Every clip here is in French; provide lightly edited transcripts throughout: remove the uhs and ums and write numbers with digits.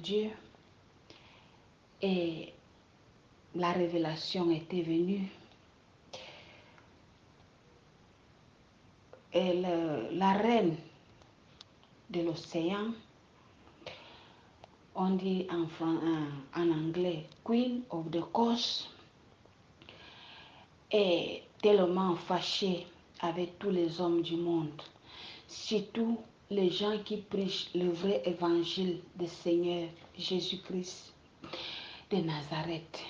Dieu et la révélation était venue. Et la reine de l'océan, on dit en anglais Queen of the Coast, est tellement fâchée avec tous les hommes du monde, surtout les gens qui prêchent le vrai évangile du Seigneur Jésus-Christ de Nazareth.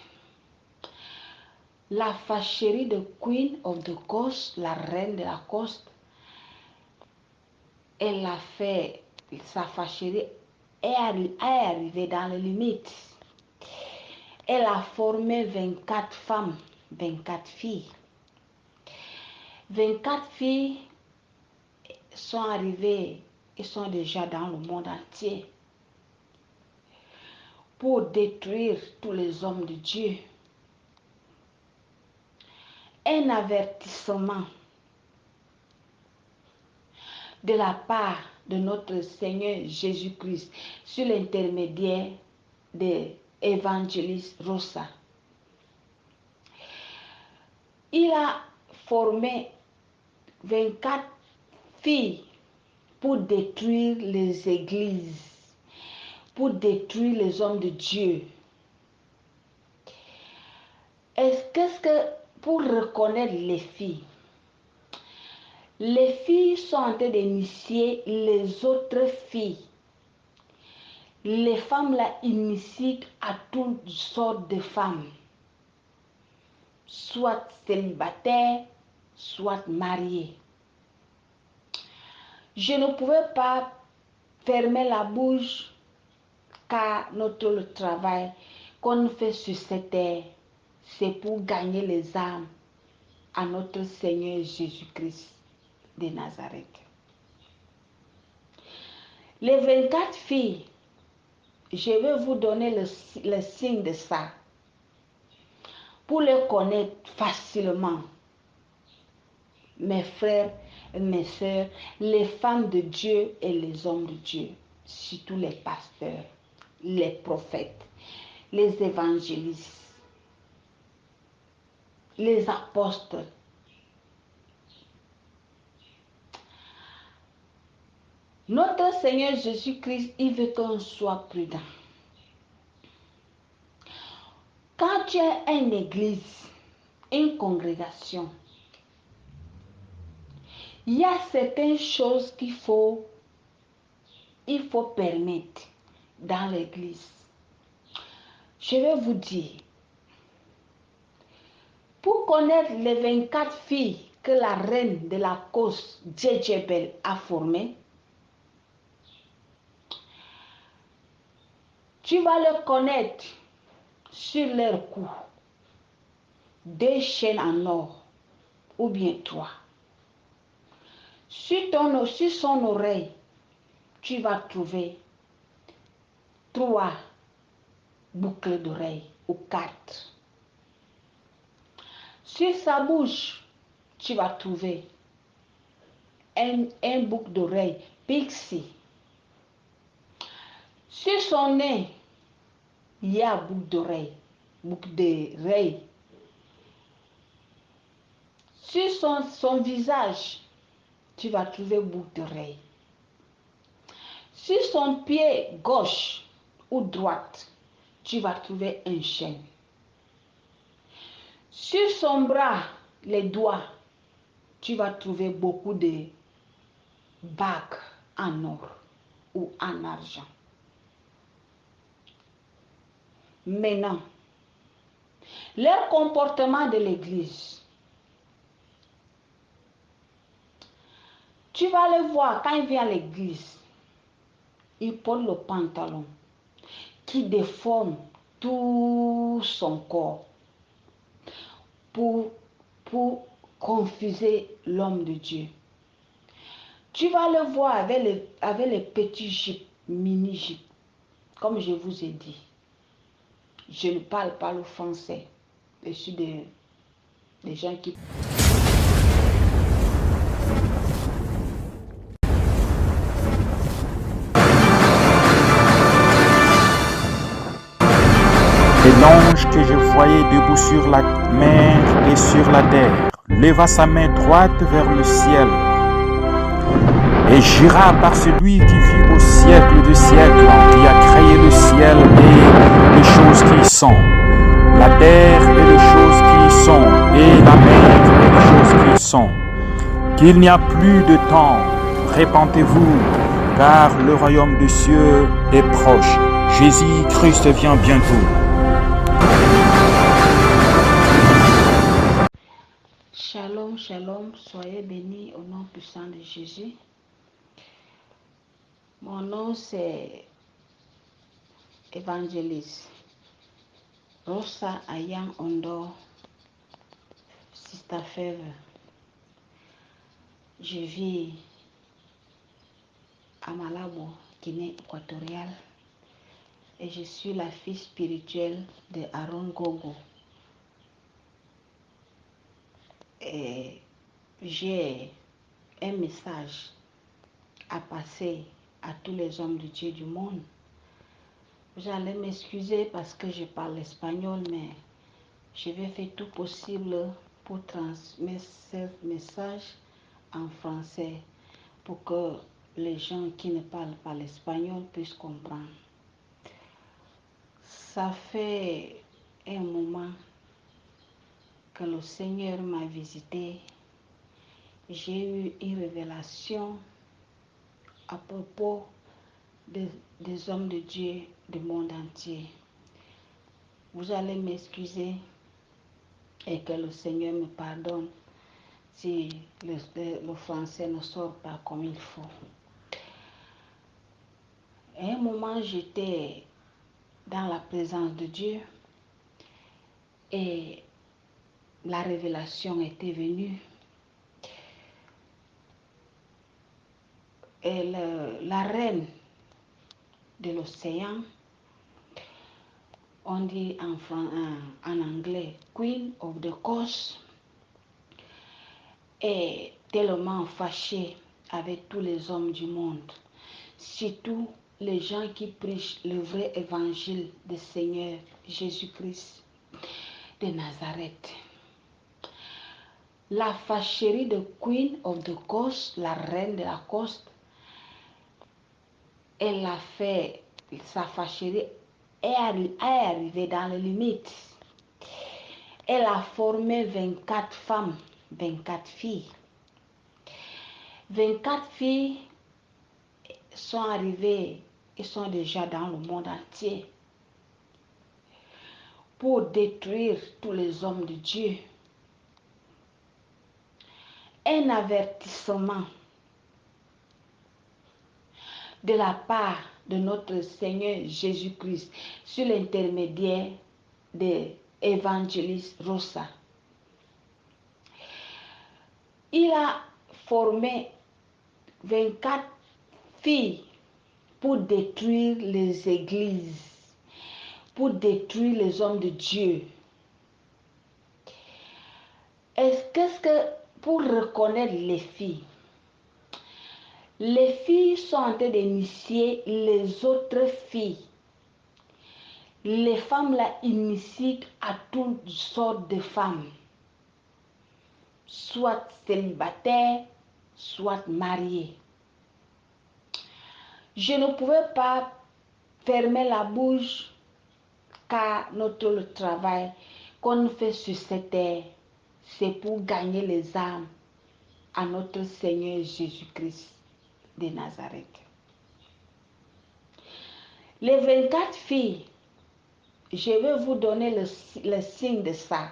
La fâcherie de Queen of the Coast, la reine de la côte, elle a fait, sa fâcherie est arrivée dans les limites. Elle a formé 24 femmes, 24 filles. 24 filles sont arrivées et sont déjà dans le monde entier pour détruire tous les hommes de Dieu. Un avertissement de la part de notre Seigneur Jésus-Christ sur l'intermédiaire de l'évangéliste Rosa. Il a formé 24 filles pour détruire les églises, pour détruire les hommes de Dieu. Qu'est-ce que pour reconnaître les filles sont en train d'initier les autres filles. Les femmes là initient à toutes sortes de femmes, soit célibataires, soit mariées. Je ne pouvais pas fermer la bouche car le travail qu'on fait sur cette terre, c'est pour gagner les âmes à notre Seigneur Jésus-Christ de Nazareth. Les 24 filles, je vais vous donner le signe de ça pour les connaître facilement. Mes frères et mes sœurs, les femmes de Dieu et les hommes de Dieu, surtout les pasteurs, les prophètes, les évangélistes, les apôtres. Notre Seigneur Jésus-Christ, il veut qu'on soit prudent. Quand tu as une église, une congrégation, il y a certaines choses il faut permettre dans l'église. Je vais vous dire, pour connaître les 24 filles que la reine de la cause Jézabel a formées, tu vas le connaître sur leur cou, 2 chaînes en or ou bien 3. Sur son oreille, tu vas trouver 3 boucles d'oreilles ou 4. Sur sa bouche, tu vas trouver un boucle d'oreille pixie. Sur son nez, il y a boucle d'oreille, boucle d'oreille. Sur son visage, tu vas trouver boucle d'oreille. Sur son pied gauche ou droite, tu vas trouver un chaîne. Sur son bras, les doigts, tu vas trouver beaucoup de bagues en or ou en argent. Maintenant, leur comportement de l'église, tu vas le voir quand il vient à l'église, il porte le pantalon qui déforme tout son corps pour confuser l'homme de Dieu. Tu vas le voir avec les petits jupes, mini-jupes, comme je vous ai dit. Je ne parle pas le français. Je suis des gens qui... que je voyais debout sur la mer et sur la terre leva sa main droite vers le ciel et jura par celui qui vit au siècle des siècles, qui a créé le ciel et les choses qui y sont, la terre et les choses qui y sont, et la mer et les choses qui y sont, qu'il n'y a plus de temps. Répentez-vous, car le royaume des cieux est proche. Jésus-Christ vient bientôt. Shalom, shalom, soyez bénis au nom puissant de Jésus. Mon nom c'est Évangéliste Rosa Ayang Ondo Sister Favor. Je vis à Malabo, Guinée équatoriale, et je suis la fille spirituelle de Aaron Gogo. Et j'ai un message à passer à tous les hommes de Dieu du monde. J'allais m'excuser parce que je parle espagnol, mais je vais faire tout possible pour transmettre ce message en français pour que les gens qui ne parlent pas l'espagnol puissent comprendre. Ça fait un moment que le Seigneur m'a visité. J'ai eu une révélation à propos des hommes de Dieu du monde entier. Vous allez m'excuser et que le Seigneur me pardonne si le français ne sort pas comme il faut. À un moment, j'étais dans la présence de Dieu et la révélation était venue. Et la reine de l'océan, on dit en anglais Queen of the Coast, est tellement fâchée avec tous les hommes du monde, surtout les gens qui prêchent le vrai évangile du Seigneur Jésus-Christ de Nazareth. La fâcherie de Queen of the Coast, la reine de la côte, elle a fait, sa fâcherie est arrivée dans les limites. Elle a formé 24 femmes, 24 filles. 24 filles sont arrivées et sont déjà dans le monde entier pour détruire tous les hommes de Dieu. Un avertissement de la part de notre Seigneur Jésus-Christ sur l'intermédiaire de l'évangéliste Rosa. Il a formé 24 filles pour détruire les églises, pour détruire les hommes de Dieu. Qu'est-ce que pour reconnaître les filles sont en train d'initier les autres filles. Les femmes là initient à toutes sortes de femmes, soit célibataires, soit mariées. Je ne pouvais pas fermer la bouche car le travail qu'on fait sur cette terre, c'est pour gagner les âmes à notre Seigneur Jésus-Christ de Nazareth. Les 24 filles, je vais vous donner le signe de ça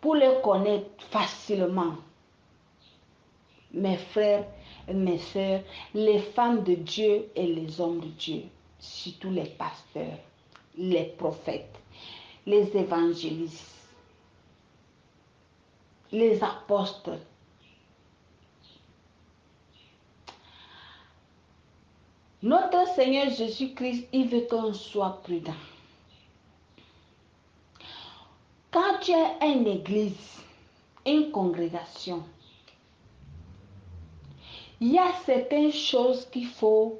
pour les connaître facilement. Mes frères et mes sœurs, les femmes de Dieu et les hommes de Dieu, surtout les pasteurs, les prophètes, les évangélistes, les apôtres. Notre Seigneur Jésus-Christ, il veut qu'on soit prudent. Quand tu as une église, une congrégation, il y a certaines choses qu'il faut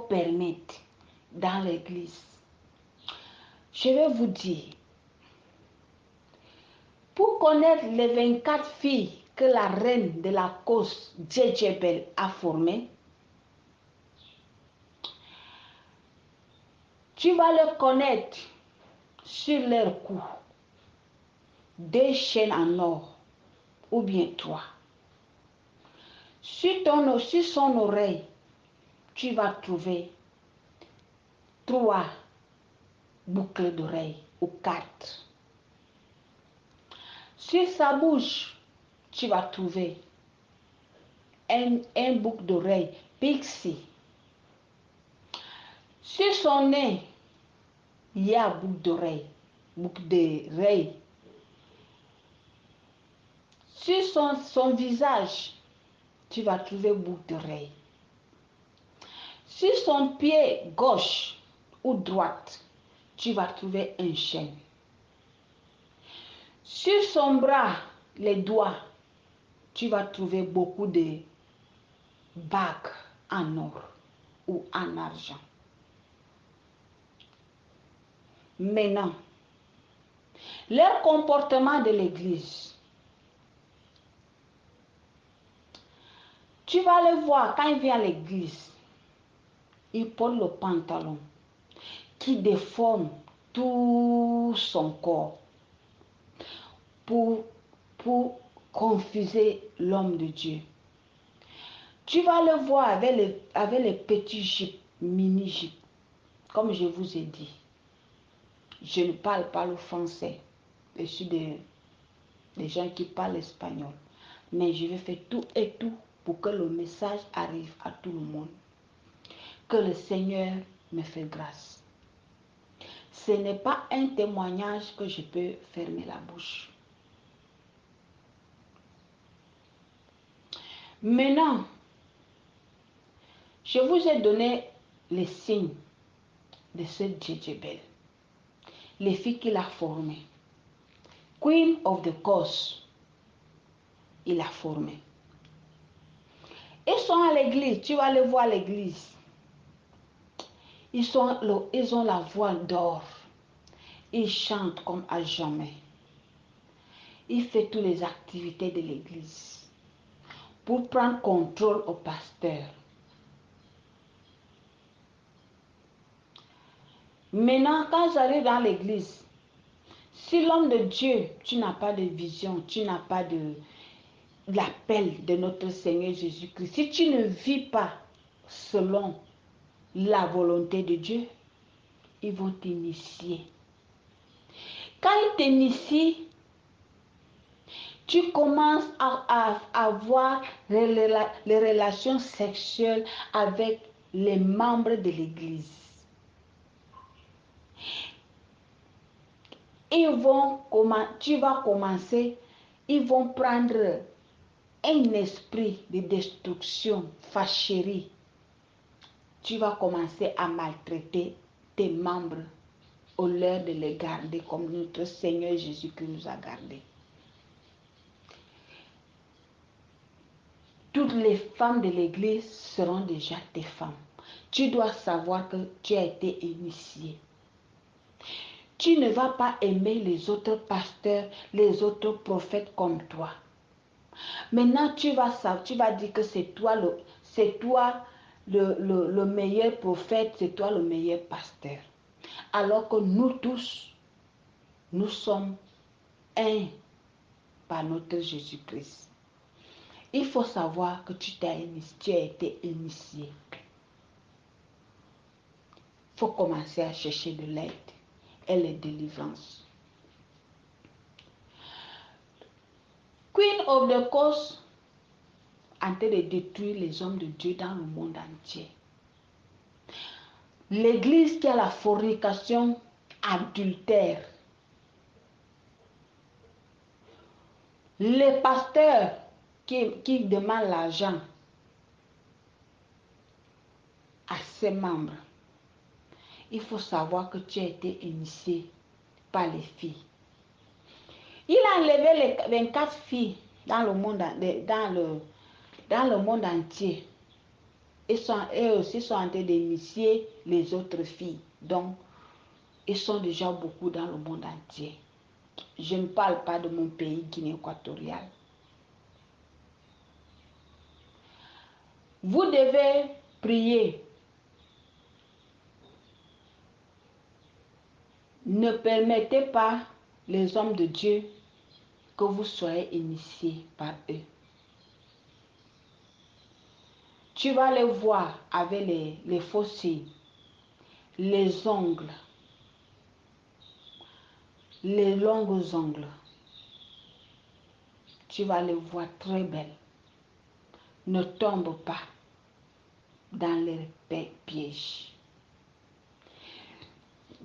permettre dans l'église. je vais vous dire, pour connaître les 24 filles que la reine de la cause Jézabel a formées, tu vas les connaître sur leur cou, 2 chaînes en or, ou bien 3. Sur son oreille, tu vas trouver 3 boucles d'oreilles, ou 4. Sur sa bouche, tu vas trouver un boucle d'oreille pixie. Sur son nez, il y a boucle d'oreille. Sur son visage, tu vas trouver boucle d'oreille. Sur son pied gauche ou droite, tu vas trouver un chêne. Sur son bras, les doigts, tu vas trouver beaucoup de bagues en or ou en argent. Maintenant, leur comportement de l'église, tu vas le voir quand il vient à l'église, il porte le pantalon qui déforme tout son corps pour confuser l'homme de Dieu. Tu vas le voir avec les petits jupes, mini-jupes, comme je vous ai dit. Je ne parle pas le français, je suis des gens qui parlent espagnol, mais je vais faire tout et tout pour que le message arrive à tout le monde. Que le Seigneur me fait grâce. Ce n'est pas un témoignage que je peux fermer la bouche. Maintenant, je vous ai donné les signes de ce Jézabel, les filles qu'il a formées. Queen of the Cause, il a formé. Ils sont à l'église, tu vas les voir à l'église. Ils ont la voix d'or. Ils chantent comme à jamais. Ils font toutes les activités de l'église pour prendre contrôle au pasteur. Maintenant, quand j'arrive dans l'église, si l'homme de Dieu, tu n'as pas de vision, tu n'as pas de l'appel de notre Seigneur Jésus-Christ, si tu ne vis pas selon la volonté de Dieu, ils vont t'initier. Quand ils t'initient, tu commences à avoir les relations sexuelles avec les membres de l'église. Tu vas commencer, ils vont prendre un esprit de destruction, fâcherie. Tu vas commencer à maltraiter tes membres au lieu de les garder comme notre Seigneur Jésus-Christ nous a gardés. Toutes les femmes de l'église seront déjà tes femmes. Tu dois savoir que tu as été initié. Tu ne vas pas aimer les autres pasteurs, les autres prophètes comme toi. Maintenant, tu vas dire que c'est toi le meilleur prophète, c'est toi le meilleur pasteur. Alors que nous tous, nous sommes un par notre Jésus-Christ. Il faut savoir que tu as été initié. Il faut commencer à chercher de l'aide et les délivrances. Queen of the Cause en train de détruire les hommes de Dieu dans le monde entier. L'église qui a la fornication adultère. Les pasteurs qui demandent l'argent à ses membres. Il faut savoir que tu as été initié par les filles. Il a enlevé les 24 filles dans le monde entier. Eux aussi sont en train d'initier les autres filles. Donc, Ils sont déjà beaucoup dans le monde entier. Je ne parle pas de mon pays, Guinée équatoriale. Vous devez prier. Ne permettez pas les hommes de Dieu que vous soyez initiés par eux. Tu vas les voir avec les fossiles, les ongles, les longs ongles. Tu vas les voir très belles. Ne tombe pas dans les pièges.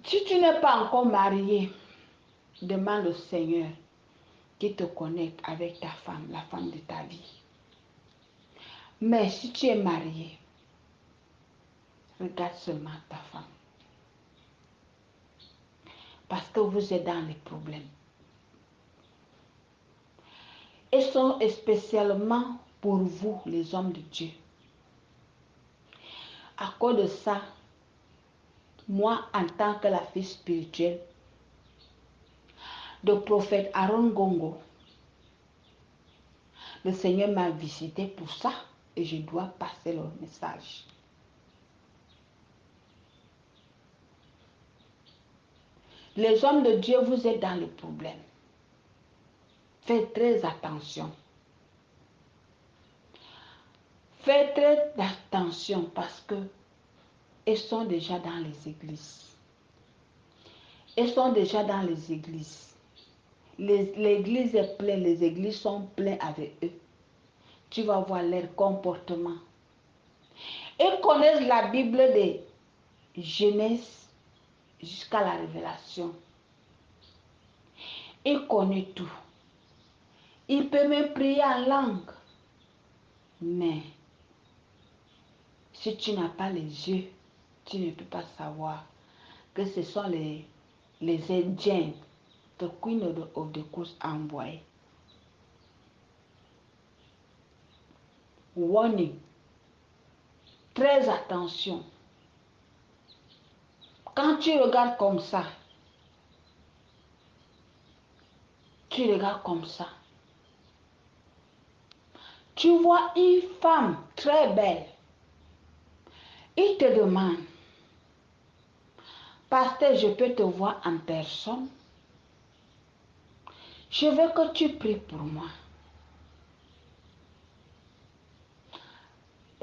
Si tu n'es pas encore marié, demande au Seigneur qui te connecte avec ta femme, la femme de ta vie. Mais si tu es marié, regarde seulement ta femme. Parce que vous êtes dans les problèmes. Et sont spécialement pour vous, les hommes de Dieu. À cause de ça, moi, en tant que la fille spirituelle de prophète Aaron Gongo, le Seigneur m'a visité pour ça et je dois passer le message. Les hommes de Dieu, vous êtes dans le problème. Faites très attention. Faites très attention parce que ils sont déjà dans les églises. Ils sont déjà dans les églises. L'église est pleine, les églises sont pleines avec eux. Tu vas voir leur comportement. Ils connaissent la Bible de Genèse jusqu'à la Révélation. Ils connaissent tout. Ils peuvent même prier en langue. Mais si tu n'as pas les yeux, tu ne peux pas savoir que ce sont les Indiens, the Queen of the Coast envoyés. Warning. Très attention. Quand tu regardes comme ça, tu regardes comme ça. Tu vois une femme très belle. Il te demande, pasteur, je peux te voir en personne? Je veux que tu pries pour moi.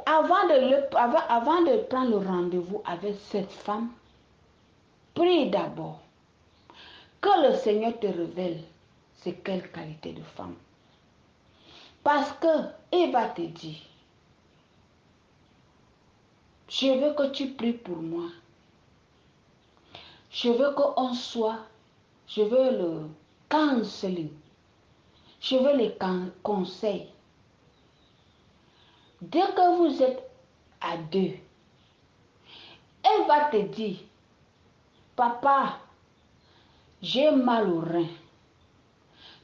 Avant de prendre le rendez-vous avec cette femme, prie d'abord que le Seigneur te révèle c'est quelle qualité de femme. Parce qu'il va te dire, je veux que tu pries pour moi. Je veux qu'on soit, je veux le counseling. Je veux les conseils. Dès que vous êtes à deux, elle va te dire, papa, j'ai mal au rein.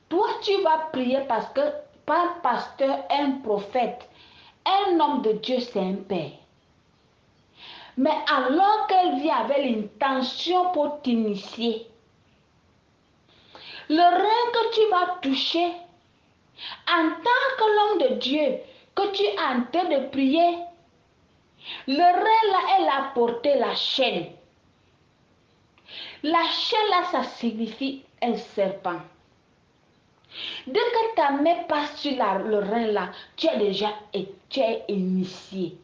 Toi, tu vas prier parce que par pasteur, un prophète, un homme de Dieu, c'est un père. Mais alors qu'elle vient avec l'intention pour t'initier, le rein que tu vas toucher, en tant que l'homme de Dieu, que tu es en train de prier, le rein là, elle a porté la chaîne. La chaîne là, ça signifie un serpent. Dès que ta main passe sur le rein là, tu es initié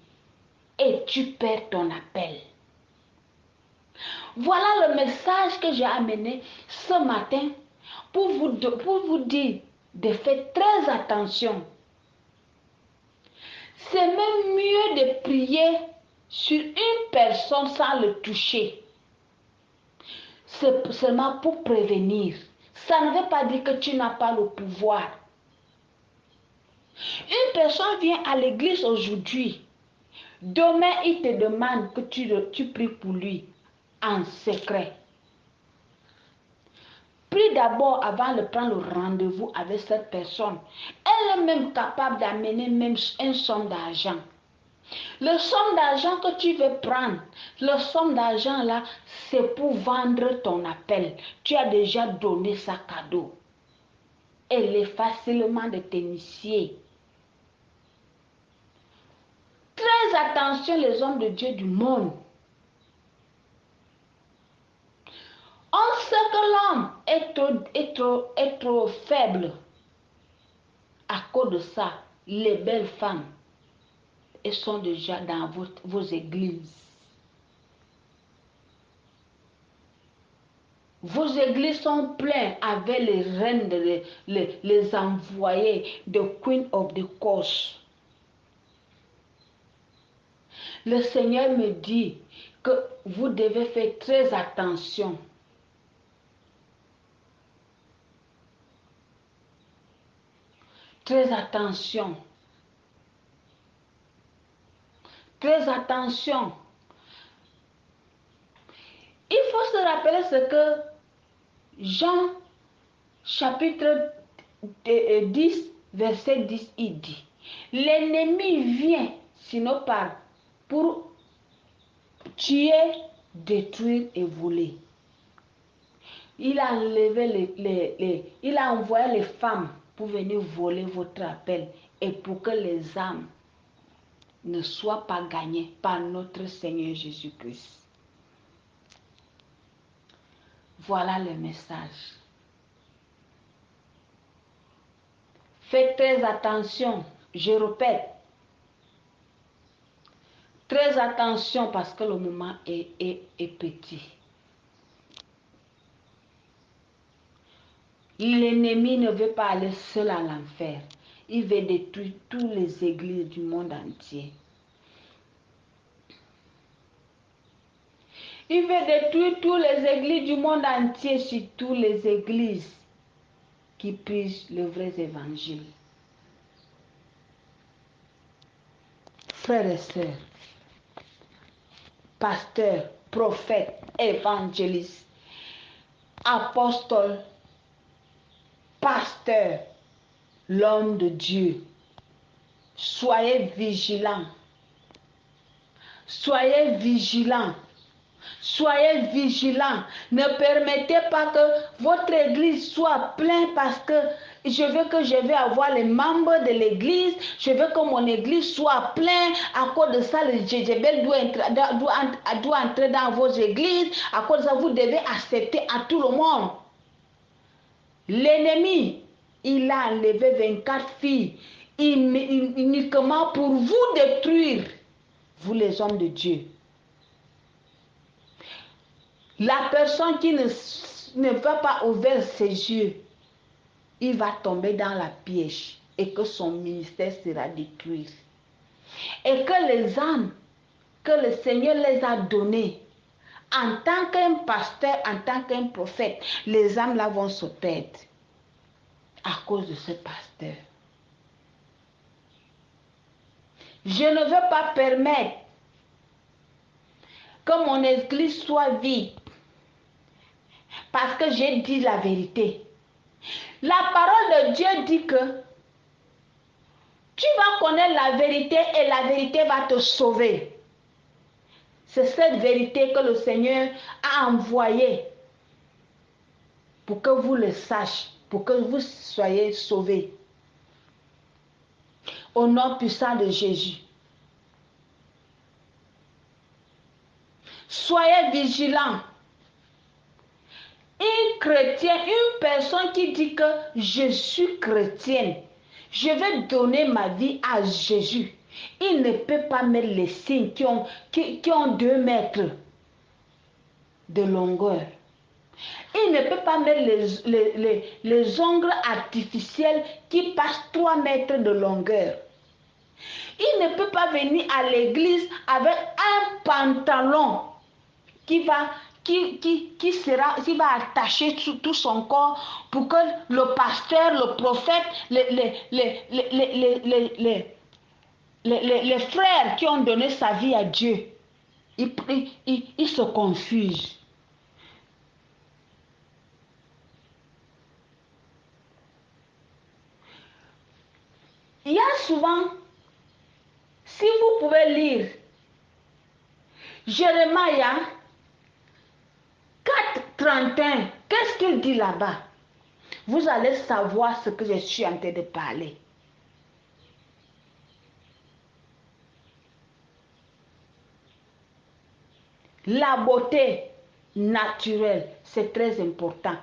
et tu perds ton appel. Voilà le message que j'ai amené ce matin pour vous dire de faire très attention. C'est même mieux de prier sur une personne sans le toucher. C'est seulement pour prévenir. Ça ne veut pas dire que tu n'as pas le pouvoir. Une personne vient à l'église aujourd'hui. Demain, il te demande que tu pries pour lui en secret. Prie d'abord avant de prendre le rendez-vous avec cette personne. Elle est même capable d'amener même une somme d'argent. Le somme d'argent que tu veux prendre, Le somme d'argent là, c'est pour vendre ton appel. Tu as déjà donné ça cadeau. Elle est facilement de t'initier. Très attention les hommes de Dieu du monde. On sait que l'homme est trop faible. À cause de ça, les belles femmes, elles sont déjà dans vos églises. Vos églises sont pleines avec les reines, les envoyés de Queen of the Coast. Le Seigneur me dit que vous devez faire très attention. Très attention. Très attention. Il faut se rappeler ce que Jean chapitre 10, verset 10, il dit. L'ennemi vient, sinon par pour tuer, détruire et voler. Il a enlevé il a envoyé les femmes pour venir voler votre appel et pour que les âmes ne soient pas gagnées par notre Seigneur Jésus-Christ. Voilà le message. Faites très attention, je répète. Très attention parce que le moment est petit. L'ennemi ne veut pas aller seul à l'enfer. Il veut détruire toutes les églises du monde entier. Il veut détruire toutes les églises du monde entier, surtout les églises qui prêchent le vrai évangile. Frères et sœurs, pasteurs, prophètes, évangélistes, apôtres, pasteurs, l'homme de Dieu, soyez vigilants. Soyez vigilants. Soyez vigilants. Ne permettez pas que votre église soit pleine parce que je vais avoir les membres de l'église. Je veux que mon église soit pleine. À cause de ça, le Jézabel doit entrer dans vos églises. À cause de ça, vous devez accepter à tout le monde. L'ennemi, il a enlevé 24 filles uniquement pour vous détruire, vous les hommes de Dieu. La personne qui ne va pas ouvrir ses yeux, il va tomber dans la piège et que son ministère sera détruit. Et que les âmes que le Seigneur les a données, en tant qu'un pasteur, en tant qu'un prophète, les âmes là vont se perdre à cause de ce pasteur. Je ne veux pas permettre que mon église soit vide parce que j'ai dit la vérité. La parole de Dieu dit que tu vas connaître la vérité et la vérité va te sauver. C'est cette vérité que le Seigneur a envoyée pour que vous le sachiez, pour que vous soyez sauvés. Au nom puissant de Jésus. Soyez vigilants. Un chrétien, une personne qui dit que je suis chrétienne, je vais donner ma vie à Jésus. Il ne peut pas mettre les signes qui ont 2 mètres de longueur. Il ne peut pas mettre les ongles artificiels qui passent 3 mètres de longueur. Il ne peut pas venir à l'église avec un pantalon qui va attacher tout son corps pour que le pasteur, le prophète, les frères qui ont donné sa vie à Dieu, ils se confusent. Il y a souvent, si vous pouvez lire, Jérémie 4:31, qu'est-ce qu'il dit là-bas? Vous allez savoir ce que je suis en train de parler. La beauté naturelle, c'est très important.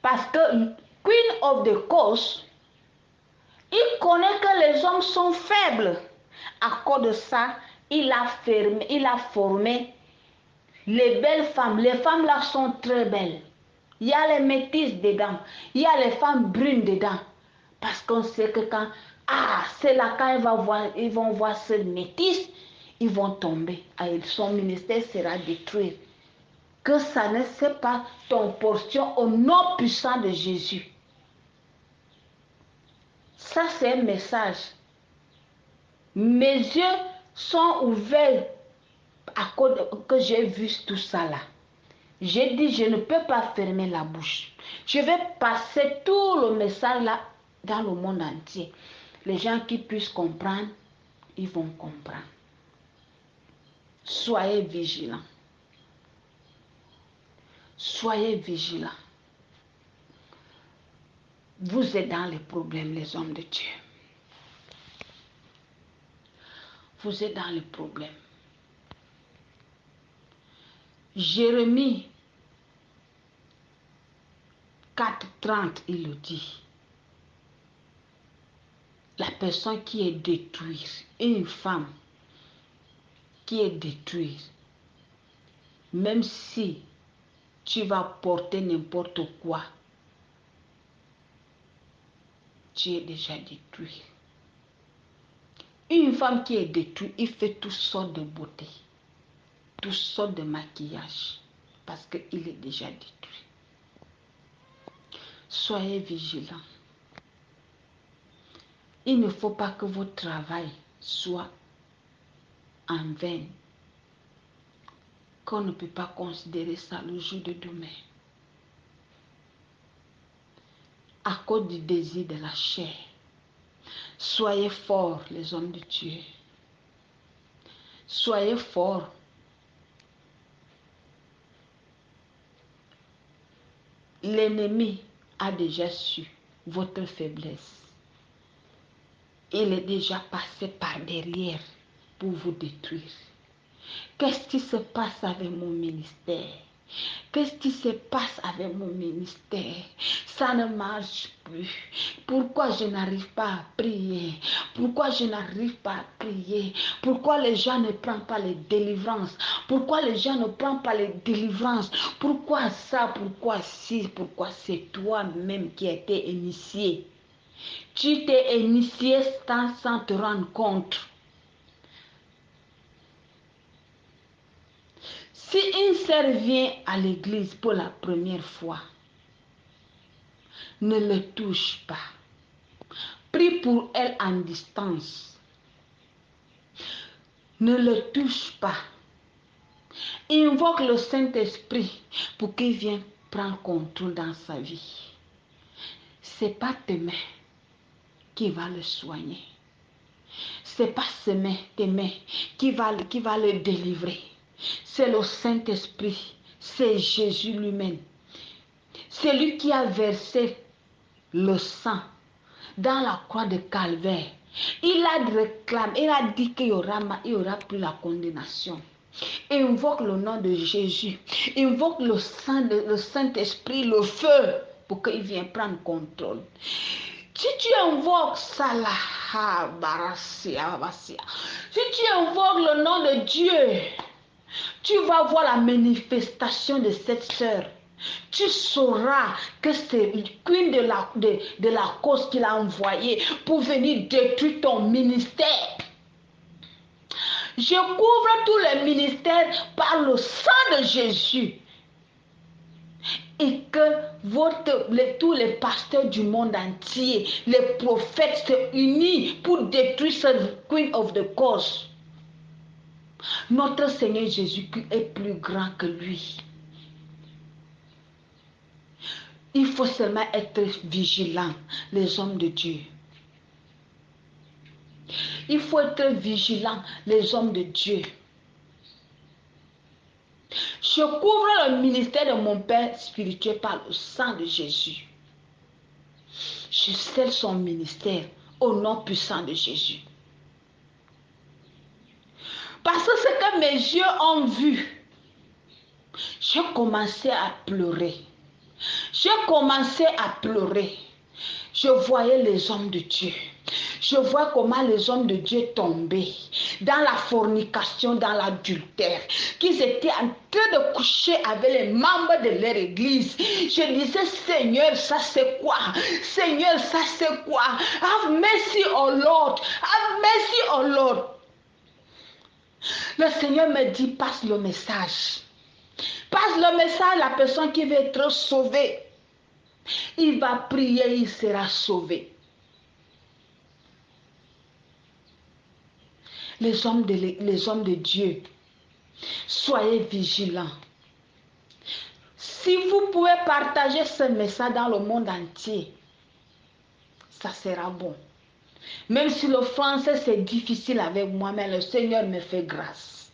Parce que Queen of the Coast, il connaît que les hommes sont faibles. À cause de ça, il a formé les belles femmes. Les femmes là sont très belles. Il y a les métisses dedans. Il y a les femmes brunes dedans. Parce qu'on sait que quand, c'est là quand ils vont voir ce métis, ils vont tomber. Et son ministère sera détruit. Que ça ne soit pas ton portion au nom puissant de Jésus. Ça, c'est un message. Mes yeux sont ouverts à cause que j'ai vu tout ça là. J'ai dit, je ne peux pas fermer la bouche. Je vais passer tout le message là dans le monde entier. Les gens qui puissent comprendre, ils vont comprendre. Soyez vigilants. Soyez vigilants. Vous êtes dans les problèmes, les hommes de Dieu. Vous êtes dans les problèmes. Jérémie 4:30, il le dit. La personne qui est détruite, une femme qui est détruite, même si tu vas porter n'importe quoi, tu es déjà détruit. Une femme qui est détruite, il fait toutes sortes de beauté, toutes sortes de maquillage, parce qu'il est déjà détruit. Soyez vigilants. Il ne faut pas que votre travail soit en vain, qu'on ne peut pas considérer ça le jour de demain. À cause du désir de la chair. Soyez forts, les hommes de Dieu. Soyez forts. L'ennemi a déjà su votre faiblesse. Il est déjà passé par derrière pour vous détruire. Qu'est-ce qui se passe avec mon ministère? Qu'est-ce qui se passe avec mon ministère? Ça ne marche plus. Pourquoi je n'arrive pas à prier? Pourquoi je n'arrive pas à prier? Pourquoi les gens ne prennent pas les délivrances? Pourquoi les gens ne prennent pas les délivrances? Pourquoi ça? Pourquoi si? Pourquoi c'est toi-même qui as été initié? Tu t'es initié sans te rendre compte. Si une sœur vient à l'église pour la première fois, ne le touche pas. Prie pour elle en distance. Ne le touche pas. Invoque le Saint-Esprit pour qu'il vienne prendre contrôle dans sa vie. Ce n'est pas tes mains qui va le soigner. Ce n'est pas tes mains qui va le délivrer. C'est le Saint-Esprit, c'est Jésus lui-même. C'est lui qui a versé le sang dans la croix de Calvaire. Il a réclamé, il a dit qu'il y aura plus la condamnation. Invoque le nom de Jésus. Invoque le Saint-Esprit, le feu, pour qu'il vienne prendre contrôle. Si tu invoques ça là, si tu invoques le nom de Dieu, tu vas voir la manifestation de cette sœur. Tu sauras que c'est une de la cause qu'il a envoyée pour venir détruire ton ministère. Je couvre tous les ministères par le sang de Jésus. Et que tous les pasteurs du monde entier, les prophètes se unissent pour détruire cette Queen of the Coast. Notre Seigneur Jésus-Christ est plus grand que lui. Il faut seulement être vigilant, les hommes de Dieu. Il faut être vigilant, les hommes de Dieu. Je couvre le ministère de mon Père spirituel par le sang de Jésus. Je scelle son ministère au nom puissant de Jésus. Parce que ce que mes yeux ont vu, j'ai commencé à pleurer. J'ai commencé à pleurer. Je voyais les hommes de Dieu. Je vois comment les hommes de Dieu tombaient dans la fornication, dans l'adultère, qu'ils étaient en train de coucher avec les membres de leur église. Je disais, Seigneur, ça c'est quoi? Seigneur, ça c'est quoi? Have mercy, oh Lord. Have mercy, oh Lord. Le Seigneur me dit, passe le message. Passe le message à la personne qui veut être sauvée. Il va prier, il sera sauvé. Les hommes de Dieu, soyez vigilants. Si vous pouvez partager ce message dans le monde entier, ça sera bon. Même si le français c'est difficile avec moi, mais le Seigneur me fait grâce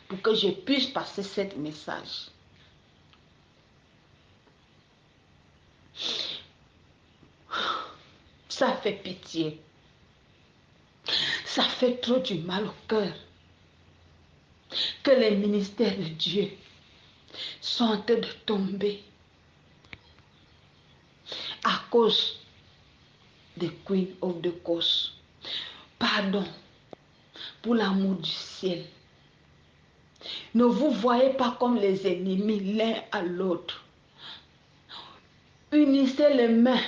pour que je puisse passer ce message. Ça fait pitié. Ça fait trop du mal au cœur que les ministères de Dieu sont en train de tomber à cause des Queen of the Coast. Pardon, pour l'amour du ciel. Ne vous voyez pas comme les ennemis l'un à l'autre. Unissez les mains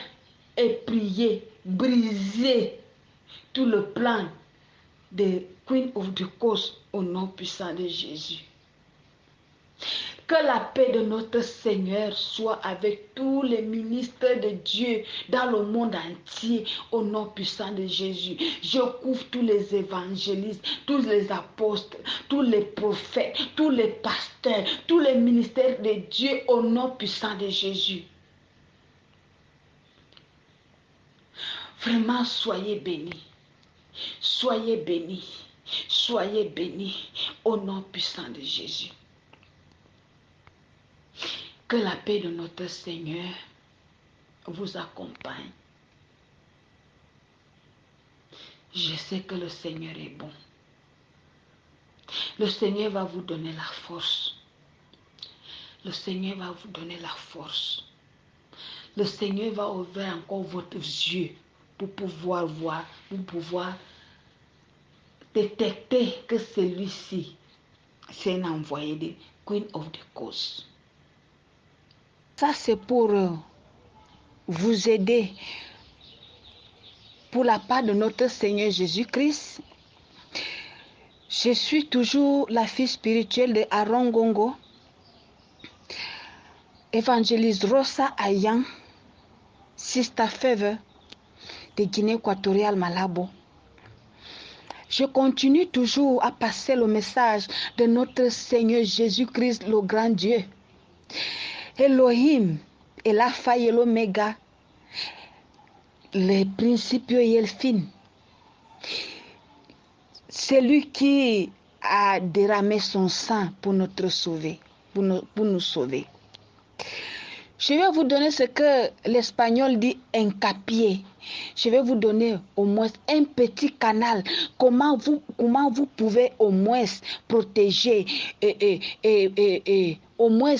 et priez, brisez tout le plan des Queen of the Coast au nom puissant de Jésus. Que la paix de notre Seigneur soit avec tous les ministres de Dieu dans le monde entier au nom puissant de Jésus. Je couvre tous les évangélistes, tous les apôtres, tous les prophètes, tous les pasteurs, tous les ministères de Dieu au nom puissant de Jésus. Vraiment, soyez bénis. Soyez bénis. Soyez bénis au nom puissant de Jésus. Que la paix de notre Seigneur vous accompagne. Je sais que le Seigneur est bon. Le Seigneur va vous donner la force. Le Seigneur va vous donner la force. Le Seigneur va ouvrir encore votre yeux pour pouvoir voir, pour pouvoir détecter que celui-ci, c'est un envoyé de Queen of the Coast. Ça, c'est pour vous aider pour la part de notre Seigneur Jésus-Christ. Je suis toujours la fille spirituelle de Aaron Gongo, évangéliste Rosa Ayan, Sister Favor de Guinée équatoriale Malabo. Je continue toujours à passer le message de notre Seigneur Jésus-Christ, le grand Dieu. Elohim est l'alpha et l'oméga, le principio et le fin. C'est lui qui a déramé son sang pour notre sauver, pour nous sauver. Je vais vous donner ce que l'espagnol dit hincapié. Je vais vous donner au moins un petit canal. Comment vous pouvez au moins protéger au moins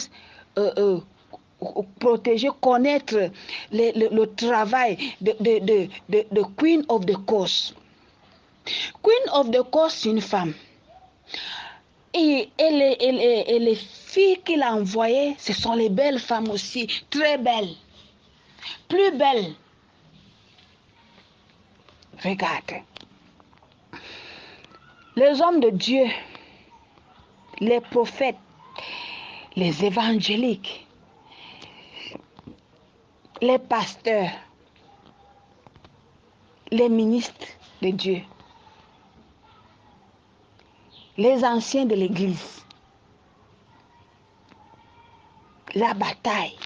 protéger, connaître le travail de Queen of the Coast. Queen of the Coast, c'est une femme. Et les filles qu'il a envoyées, ce sont les belles femmes aussi, très belles. Plus belles. Regarde. Les hommes de Dieu, les prophètes, les évangéliques, les pasteurs, les ministres de Dieu, les anciens de l'Église. La bataille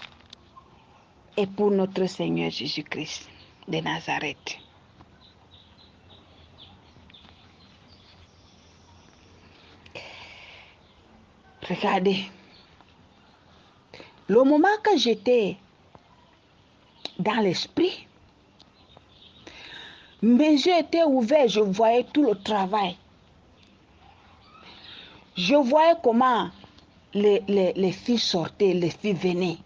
est pour notre Seigneur Jésus-Christ de Nazareth. Regardez. Le moment que j'étais dans l'esprit, mes yeux étaient ouverts, je voyais tout le travail. Je voyais comment les filles sortaient, les filles venaient.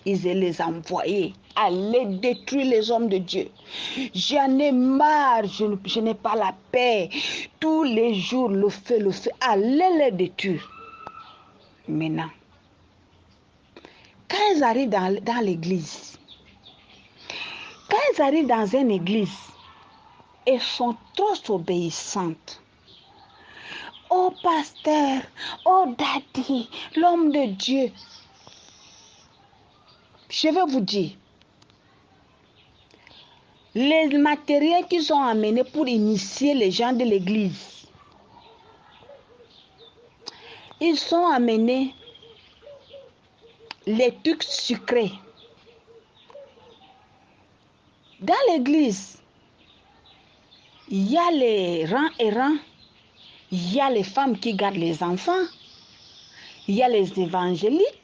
Ils les envoyaient, aller détruire les hommes de Dieu. J'en ai marre, je n'ai pas la paix. Tous les jours, le feu, allez les détruire. Maintenant, quand ils arrivent dans l'église, quand ils arrivent dans une église, elles sont trop obéissantes. Oh pasteur, oh daddy, l'homme de Dieu. Je vais vous dire, les matériels qu'ils ont amenés pour initier les gens de l'église, ils ont amené les trucs sucrés. Dans l'église, il y a les rangs et rangs, il y a les femmes qui gardent les enfants, il y a les évangéliques,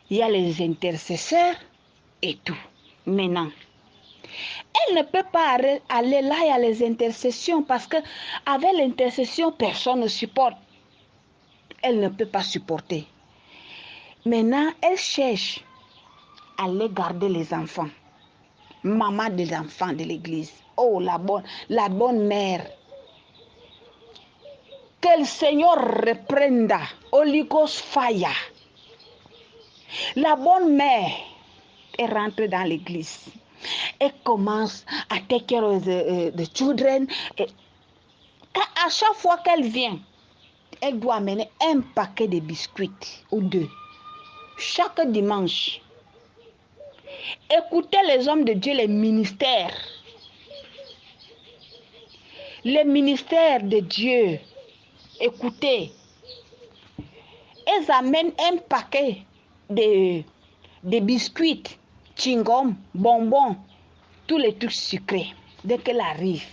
il y a les intercesseurs et tout. Maintenant, elle ne peut pas aller là, il y a les intercessions parce que avec l'intercession, personne ne supporte. Elle ne peut pas supporter. Maintenant, elle cherche à aller garder les enfants. Maman des enfants de l'église. Oh, la bonne mère. Que le Seigneur reprenda. Holy Ghost fire. La bonne mère est rentrée dans l'église. Elle commence à take care of the children. Et à chaque fois qu'elle vient, elle doit amener un paquet de biscuits ou deux. Chaque dimanche. Écoutez les hommes de Dieu, les ministères. Les ministères de Dieu. Écoutez. Elles amènent un paquet de biscuits, chewing-gum, bonbons, tous les trucs sucrés. Dès qu'elle arrive,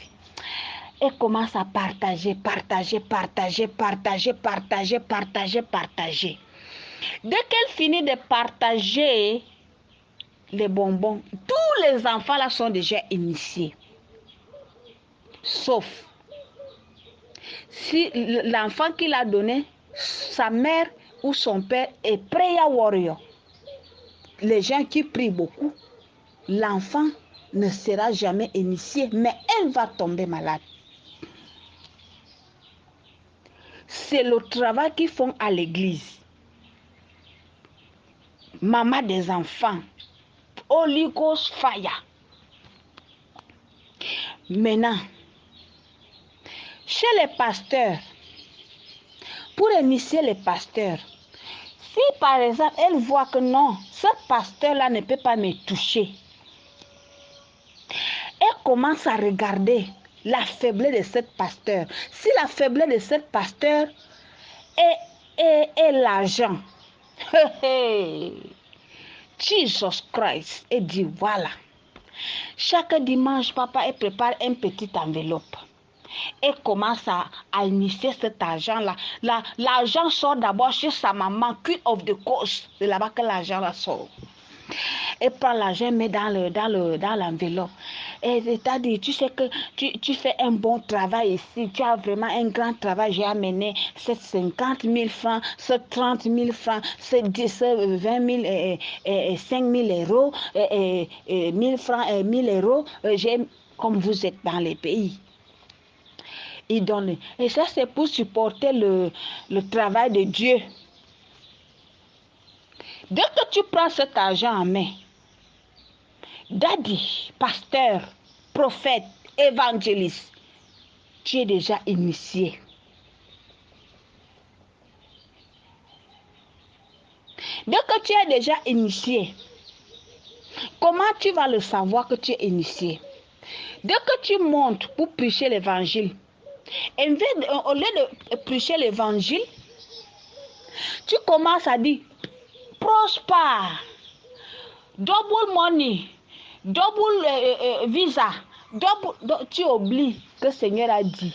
elle commence à partager. Dès qu'elle finit de partager les bonbons, tous les enfants là sont déjà initiés. Sauf si l'enfant qu'il a donné, sa mère ou son père est prayer warrior. Les gens qui prient beaucoup, l'enfant ne sera jamais initié, mais elle va tomber malade. C'est le travail qu'ils font à l'église. Maman des enfants, Holy Ghost fire. Maintenant, chez les pasteurs, pour initier les pasteurs, si par exemple elle voit que non, ce pasteur-là ne peut pas me toucher, elle commence à regarder la faiblesse de ce pasteur. Si la faiblesse de ce pasteur est l'argent, Jesus Christ, et dit voilà, chaque dimanche, papa, elle prépare une petite enveloppe. Elle commence à initier cet argent-là. L'argent sort d'abord chez sa maman, Queen of the Coast. C'est là-bas que l'argent sort. Elle prend l'argent, met dans l'enveloppe. Et t'a dit, tu sais que tu fais un bon travail ici. Tu as vraiment un grand travail. J'ai amené ces 50 000 francs, ces 30 000 francs, ces 20 000 et 5 000 euros, 1000 francs et 1000 euros. Comme vous êtes dans les pays. Il donne. Et ça, c'est pour supporter le travail de Dieu. Dès que tu prends cet argent en main, daddy, pasteur, prophète, évangéliste, tu es déjà initié. Dès que tu es déjà initié, comment tu vas le savoir que tu es initié? Dès que tu montes pour prêcher l'évangile, au lieu de prêcher l'évangile, tu commences à dire prospère, double money, double visa, tu oublies que le Seigneur a dit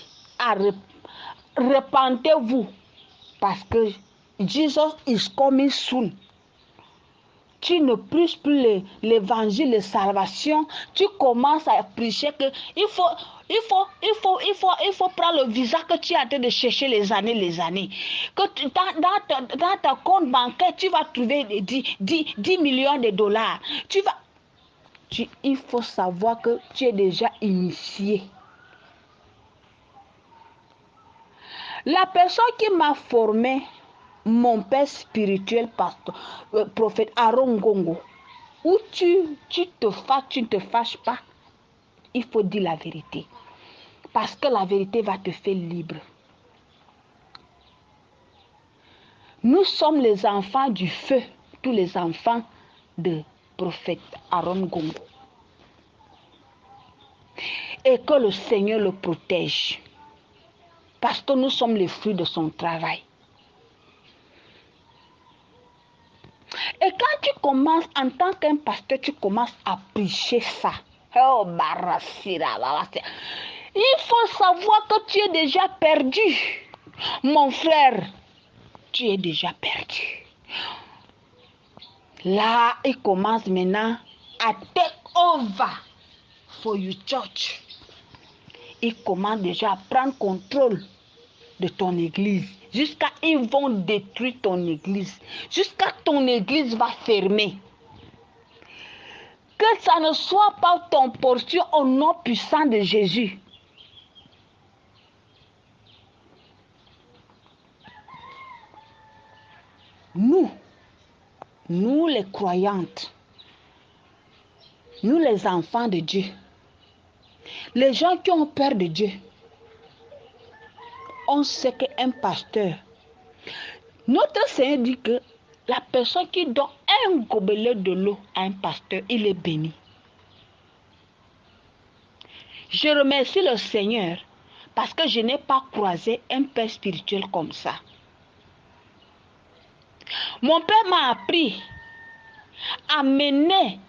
repentez-vous parce que Jesus is coming soon. Tu ne prêches plus l'évangile de salvation. Tu commences à prêcher que il faut prendre le visa que tu es en train de chercher les années. Que dans ton compte bancaire, tu vas trouver 10 millions de dollars. Il faut savoir que tu es déjà initié. La personne qui m'a formé, mon père spirituel, prophète Aaron Gongo, où tu te fâches, tu ne te fâches pas, il faut dire la vérité. Parce que la vérité va te faire libre. Nous sommes les enfants du feu, tous les enfants de prophète Aaron Gongo. Et que le Seigneur le protège. Parce que nous sommes les fruits de son travail. Et quand tu commences, en tant qu'un pasteur, tu commences à prêcher ça. Oh, il faut savoir que tu es déjà perdu. Mon frère, tu es déjà perdu. Là, il commence maintenant à take over for your church. Il commence déjà à prendre contrôle de ton église. Jusqu'à ils vont détruire ton église. Jusqu'à ton église va fermer. Que ça ne soit pas ton portion au nom puissant de Jésus. Nous les croyantes, nous les enfants de Dieu, les gens qui ont peur de Dieu, on sait qu'un pasteur, notre Seigneur dit que la personne qui donne un gobelet de l'eau à un pasteur, il est béni. Je remercie le Seigneur parce que je n'ai pas croisé un père spirituel comme ça. Mon père m'a appris à mener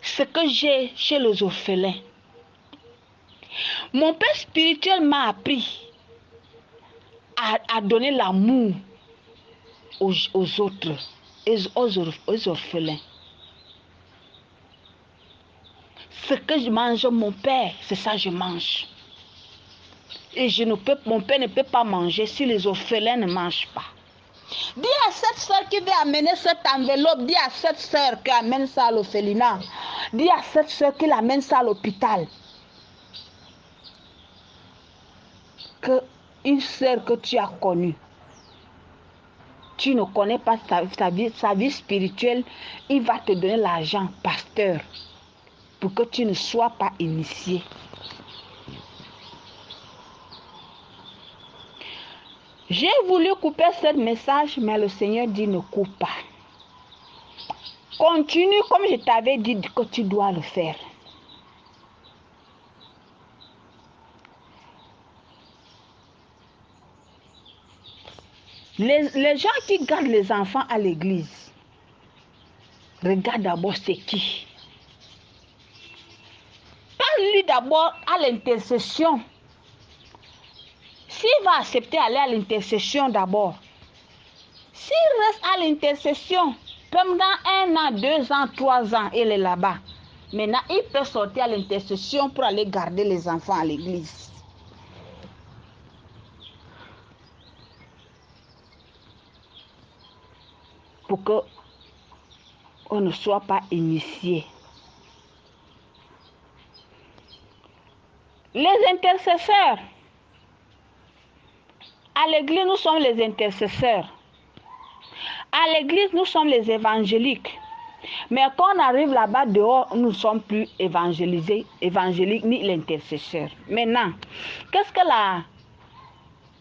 ce que j'ai chez les orphelins. Mon père spirituel m'a appris à donner l'amour aux autres, aux orphelins. Ce que je mange, mon père, c'est ça que je mange. Et mon père ne peut pas manger si les orphelins ne mangent pas. Dis à cette soeur qui veut amener cette enveloppe, dis à cette soeur qui amène ça à l'orphelinat, dis à cette soeur qui l'amène ça à l'hôpital, que une soeur que tu as connue, tu ne connais pas sa vie spirituelle, il va te donner l'argent, pasteur, pour que tu ne sois pas initié. J'ai voulu couper ce message, mais le Seigneur dit ne coupe pas. Continue comme je t'avais dit que tu dois le faire. Les gens qui gardent les enfants à l'église, regarde d'abord c'est qui. Parle-lui d'abord à l'intercession. S'il va accepter d'aller à l'intercession d'abord, s'il reste à l'intercession, pendant 1 an, 2 ans, 3 ans, il est là-bas. Maintenant, il peut sortir à l'intercession pour aller garder les enfants à l'église. Pour qu'on ne soit pas initié. Les intercesseurs. À l'église, nous sommes les intercesseurs. À l'église, nous sommes les évangéliques. Mais quand on arrive là-bas dehors, nous ne sommes plus évangéliques ni l'intercesseur. Maintenant, qu'est-ce que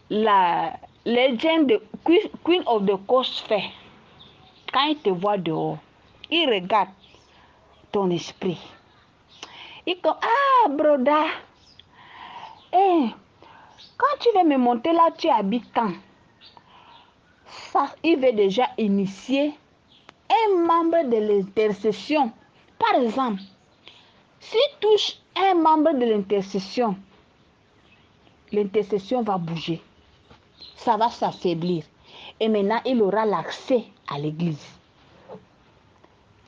la légende de Queen of the Coast fait? Quand il te voit dehors, il regarde ton esprit. Il dit, ah, broda, quand tu veux me monter là, tu habites quand? Ça, il veut déjà initier un membre de l'intercession. Par exemple, s'il touche un membre de l'intercession va bouger. Ça va s'affaiblir. Et maintenant, il aura l'accès à l'église.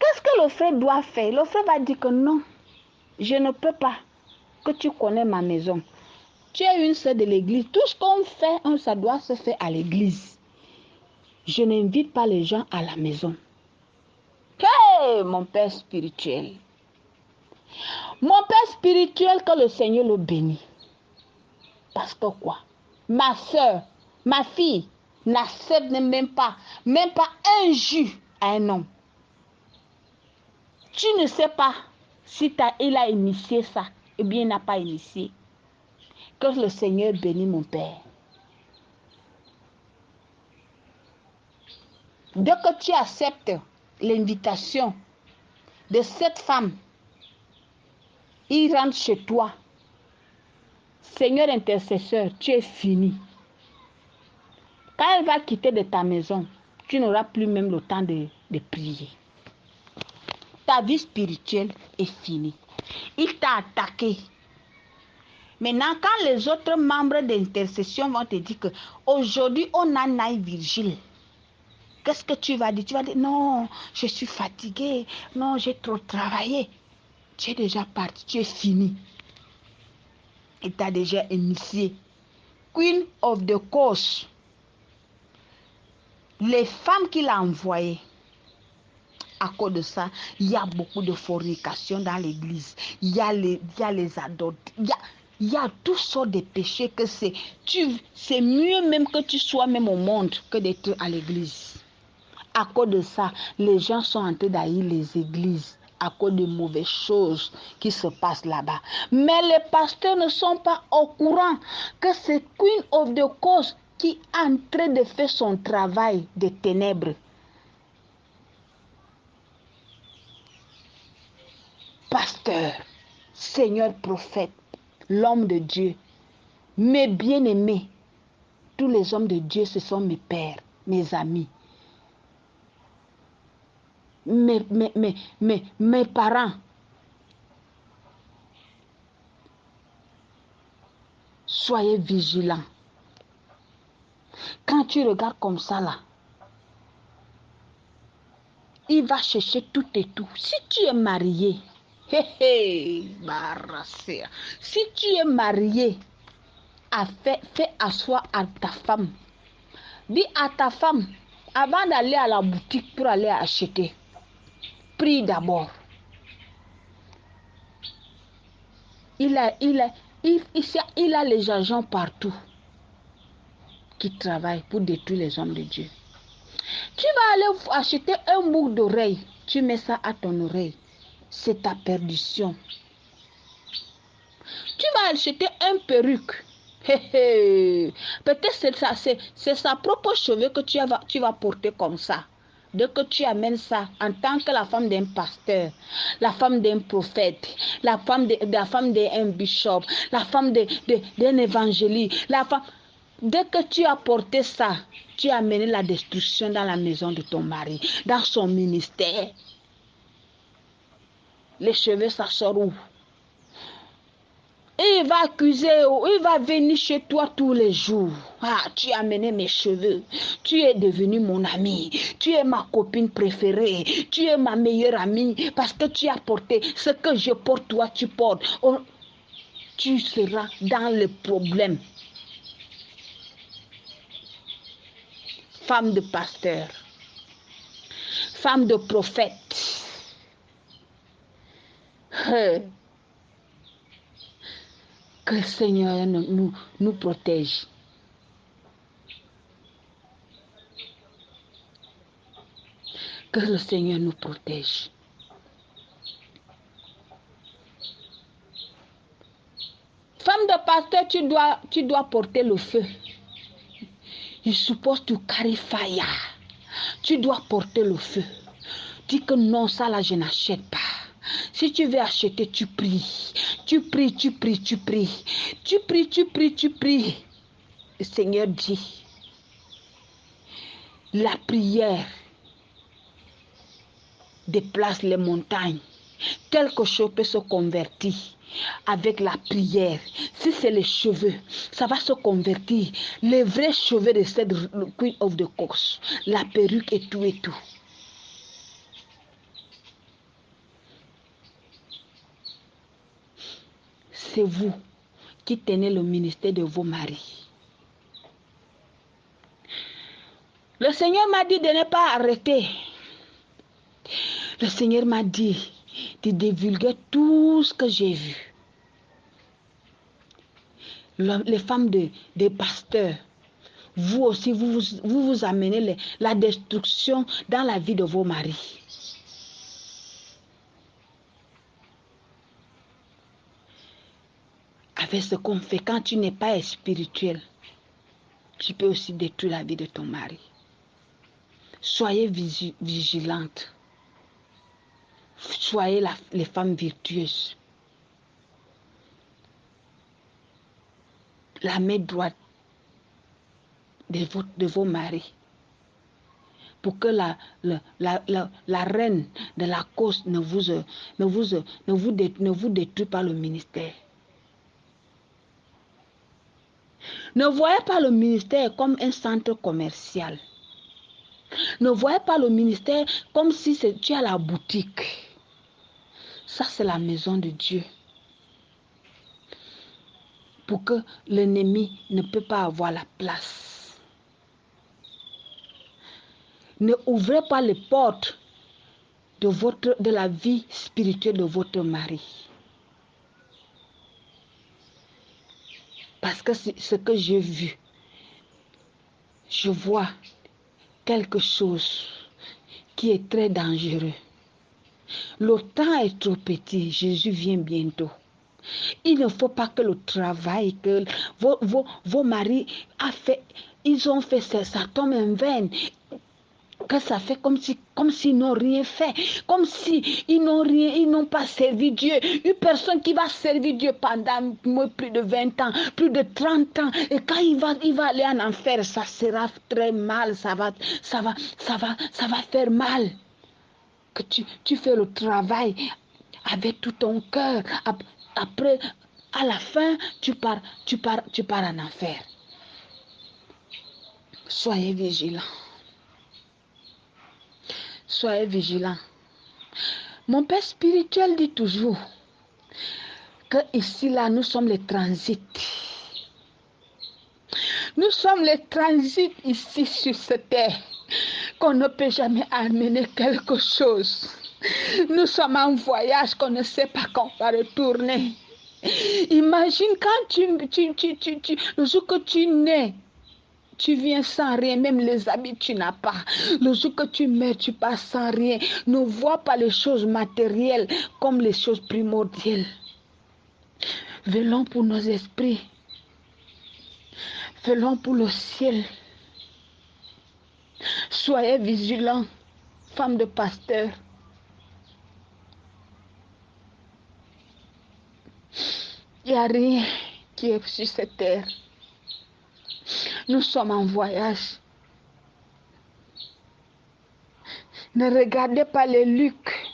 Qu'est-ce que le frère doit faire? Le frère va dire que non, je ne peux pas, que tu connais ma maison. Tu es une sœur de l'église. Tout ce qu'on fait, ça doit se faire à l'église. Je n'invite pas les gens à la maison. Hey, mon Père spirituel. Mon Père spirituel, que le Seigneur le bénisse. Parce que quoi? Ma soeur, ma fille, n'accepte même pas un jus à un homme. Tu ne sais pas si il a initié ça, ou bien il n'a pas initié. Que le Seigneur bénisse mon Père. Dès que tu acceptes l'invitation de cette femme, il rentre chez toi. Seigneur intercesseur, tu es fini. Quand elle va quitter de ta maison, tu n'auras plus même le temps de prier. Ta vie spirituelle est finie. Il t'a attaqué. Maintenant, quand les autres membres d'intercession vont te dire que aujourd'hui on a Naï Virgile, qu'est-ce que tu vas dire? Tu vas dire non, je suis fatiguée, non, j'ai trop travaillé. Tu es déjà parti, tu es fini. Il t'a déjà initié. Queen of the Coast. Les femmes qu'il a envoyées, à cause de ça, il y a beaucoup de fornication dans l'église. Il y a les adultes. Il y a toutes sortes de péchés que c'est mieux même que tu sois même au monde que d'être à l'église. À cause de ça, les gens sont en train d'haïr les églises à cause de mauvaises choses qui se passent là-bas. Mais les pasteurs ne sont pas au courant que c'est Queen of the Coast qui est en train de faire son travail de ténèbres. Pasteur, Seigneur prophète, l'homme de Dieu, mes bien-aimés, tous les hommes de Dieu, ce sont mes pères, mes amis, mes parents. Soyez vigilants. Quand tu regardes comme ça là, il va chercher tout et tout. Si tu es marié, si tu es marié, fais asseoir à ta femme. Dis à ta femme, avant d'aller à la boutique pour aller acheter, prie d'abord. Il a les agents partout qui travaillent pour détruire les hommes de Dieu. Tu vas aller acheter un boucle d'oreille, tu mets ça à ton oreille. C'est ta perdition. Tu vas acheter un perruque. Peut-être c'est sa propre cheveux que tu vas porter comme ça. Dès que tu amènes ça en tant que la femme d'un pasteur, la femme d'un prophète, la femme d'un bishop, la femme d'un évangéliste, dès que tu as porté ça, tu as amené la destruction dans la maison de ton mari, dans son ministère. Les cheveux, ça sort où? Il va accuser, il va venir chez toi tous les jours. Ah, tu as amené mes cheveux. Tu es devenu mon ami. Tu es ma copine préférée. Tu es ma meilleure amie parce que tu as porté ce que je porte, toi tu portes. Tu seras dans le problème. Femme de pasteur, femme de prophète. Que le Seigneur nous protège. Que le Seigneur nous protège. Femme de pasteur, tu dois porter le feu. You're supposed to carry fire. Tu dois porter le feu. Dis que non, ça là, je n'achète pas. Si tu veux acheter, tu pries. Tu pries, tu pries, tu pries. Tu pries, tu pries, tu pries. Le Seigneur dit, la prière déplace les montagnes. quelque chose peut se convertir avec la prière. Si c'est les cheveux, ça va se convertir. Les vrais cheveux de cette Queen of the Coast, la perruque et tout et tout. C'est vous qui tenez le ministère de vos maris. Le Seigneur m'a dit de ne pas arrêter. Le Seigneur m'a dit de divulguer tout ce que j'ai vu. Les femmes des pasteurs, vous aussi, vous amenez la destruction dans la vie de vos maris. Avec ce qu'on fait, quand tu n'es pas spirituel, tu peux aussi détruire la vie de ton mari. Soyez vigilantes. Soyez les femmes virtueuses. La main droite de vos maris. Pour que la reine de la cause ne vous détruise pas le ministère. Ne voyez pas le ministère comme un centre commercial. Ne voyez pas le ministère comme si tu as la boutique. Ça, c'est la maison de Dieu. Pour que l'ennemi ne peut pas avoir la place. Ne ouvrez pas les portes de la vie spirituelle de votre mari. Parce que c'est ce que j'ai vu. Je vois quelque chose qui est très dangereux. Le temps est trop petit. Jésus vient bientôt. Il ne faut pas que le travail que vos maris ils ont fait ça tombe en vain. Que ça fait comme s'ils n'ont rien fait, comme si ils n'ont pas servi Dieu. Une personne qui va servir Dieu pendant plus de 20 ans, plus de 30 ans, et quand il va aller en enfer, ça sera très mal, ça va faire mal. Que tu fais le travail avec tout ton cœur, après, à la fin, tu pars en enfer. Soyez vigilants. Soyez vigilants. Mon père spirituel dit toujours que ici, là, nous sommes les transits. Nous sommes les transits ici sur cette terre, qu'on ne peut jamais amener quelque chose. Nous sommes en voyage qu'on ne sait pas quand on va retourner. Imagine quand le jour que tu nais, tu viens sans rien, même les habits tu n'as pas. Le jour que tu meurs, tu pars sans rien. Ne vois pas les choses matérielles comme les choses primordiales. Veillons pour nos esprits. Veillons pour le ciel. Soyez vigilants, femmes de pasteur. Il n'y a rien qui est sur cette terre. Nous sommes en voyage. Ne regardez pas les Lucs.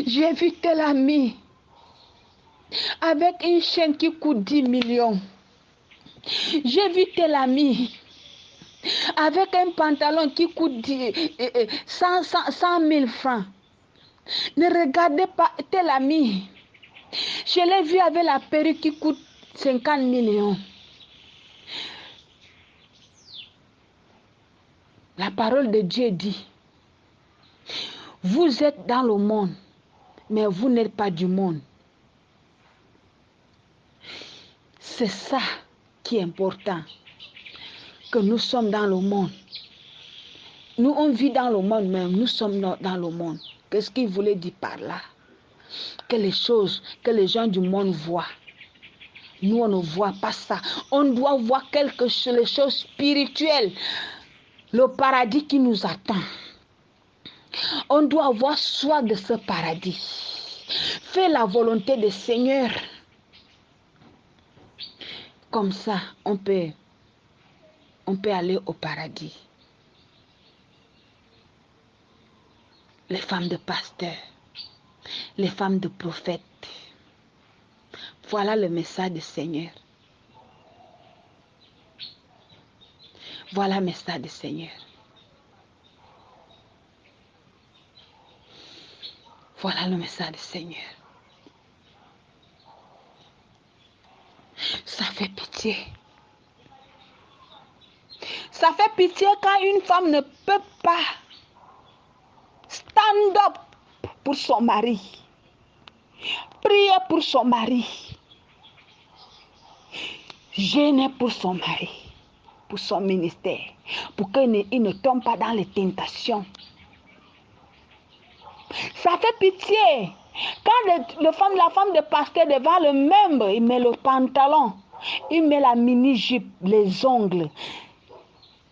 J'ai vu tel ami avec une chaîne qui coûte 10 millions. J'ai vu tel ami avec un pantalon qui coûte 100 000 francs. Ne regardez pas tel ami. Je l'ai vu avec la perruque qui coûte 50 millions. La parole de Dieu dit, vous êtes dans le monde, mais vous n'êtes pas du monde. C'est ça qui est important, que nous sommes dans le monde. Nous, on vit dans le monde, mais nous sommes dans le monde. Qu'est-ce qu'il voulait dire par là? Que les choses que les gens du monde voient, nous, on ne voit pas ça. On doit voir quelque chose, les choses spirituelles. Le paradis qui nous attend. On doit avoir soif de ce paradis. Fais la volonté du Seigneur. Comme ça, on peut aller au paradis. Les femmes de pasteur, les femmes de prophètes. Voilà le message du Seigneur. Voilà le message du Seigneur. Voilà le message du Seigneur. Ça fait pitié. Ça fait pitié quand une femme ne peut pas stand up pour son mari. Prier pour son mari. Gêner pour son mari. Pour son ministère. Pour qu'il ne tombe pas dans les tentations. Ça fait pitié. Quand la femme de pasteur devant le membre, il met le pantalon, il met la mini-jupe, les ongles,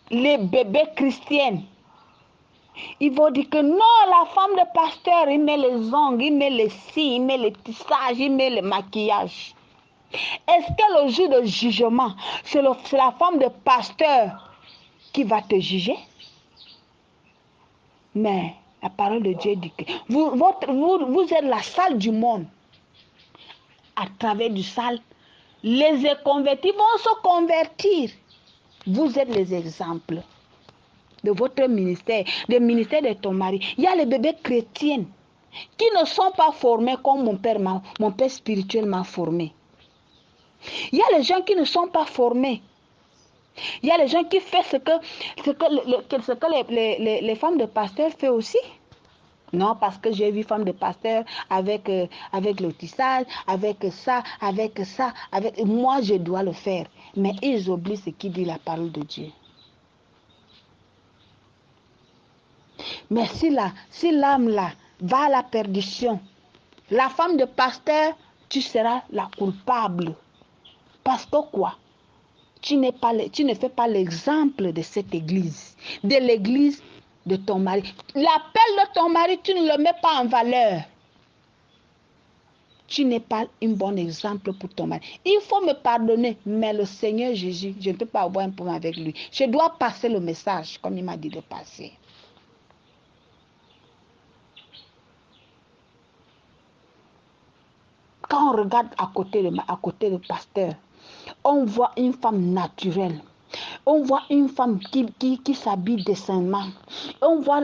les bébés chrétiennes. Ils vont dire que non, la femme de pasteur, il met les ongles, il met les cils, il met les tissages, il met le maquillage. Est-ce que le jour de jugement, c'est la femme de pasteur qui va te juger? Mais la parole de Dieu dit que vous êtes la salle du monde. À travers du sale, les convertis vont se convertir. Vous êtes les exemples de votre ministère, du ministère de ton mari. Il y a les bébés chrétiens qui ne sont pas formés comme mon père spirituel m'a formé. Il y a les gens qui ne sont pas formés. Il y a les gens qui font ce que les femmes de pasteur font aussi. Non, parce que j'ai vu femmes de pasteur avec le tissage, avec ça. Moi, je dois le faire. Mais ils oublient ce qui dit la parole de Dieu. Mais si l'âme là va à la perdition, la femme de pasteur, tu seras la coupable. Parce que quoi? Tu ne fais pas l'exemple de cette église, de l'église de ton mari. L'appel de ton mari, tu ne le mets pas en valeur. Tu n'es pas un bon exemple pour ton mari. Il faut me pardonner, mais le Seigneur Jésus, je ne peux pas avoir un problème avec lui. Je dois passer le message comme il m'a dit de passer. Quand on regarde à côté du pasteur, on voit une femme naturelle. On voit une femme qui s'habille décemment. On voit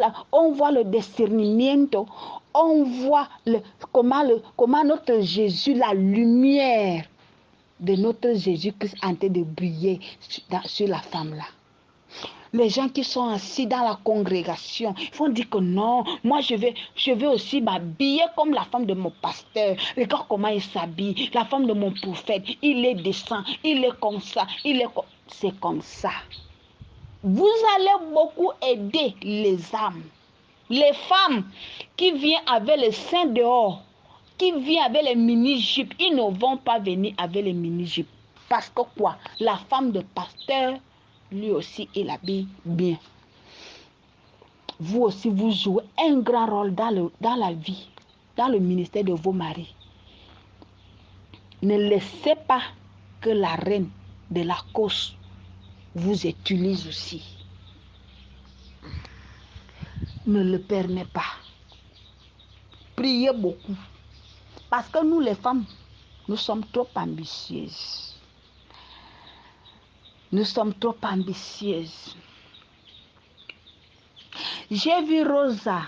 le discernement. On voit comment notre Jésus, la lumière de notre Jésus-Christ en train de briller sur la femme là. Les gens qui sont assis dans la congrégation, ils vont dire que non, moi je vais aussi m'habiller comme la femme de mon pasteur. Regarde comment il s'habille. La femme de mon prophète, il est décent, il est comme ça, c'est comme ça. Vous allez beaucoup aider les âmes. Les femmes qui viennent avec les seins dehors, qui viennent avec les mini-jupes, ils ne vont pas venir avec les mini-jupes. Parce que quoi? La femme de pasteur, lui aussi, il habille bien. Vous aussi, vous jouez un grand rôle dans la vie, dans le ministère de vos maris. Ne laissez pas que la reine de la cause vous utilise aussi. Ne le permet pas. Priez beaucoup. Parce que nous, les femmes, nous sommes trop ambitieuses. Nous sommes trop ambitieuses. J'ai vu Rosa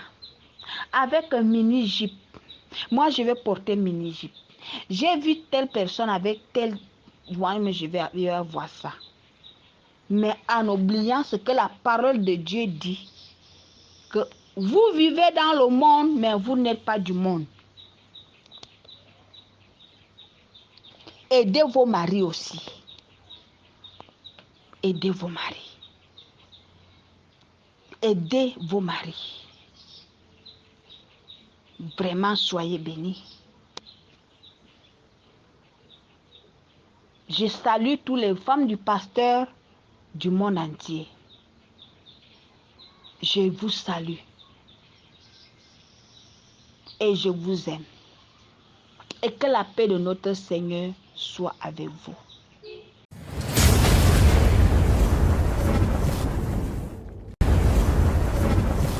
avec un mini-jupe. Moi, je vais porter mini-jupe. J'ai vu telle personne avec telle... Moi, mais je vais voir ça. Mais en oubliant ce que la parole de Dieu dit, que vous vivez dans le monde, mais vous n'êtes pas du monde. Aidez vos maris aussi. Aidez vos maris. Aidez vos maris. Vraiment, soyez bénis. Je salue toutes les femmes du pasteur du monde entier. Je vous salue. Et je vous aime. Et que la paix de notre Seigneur soit avec vous.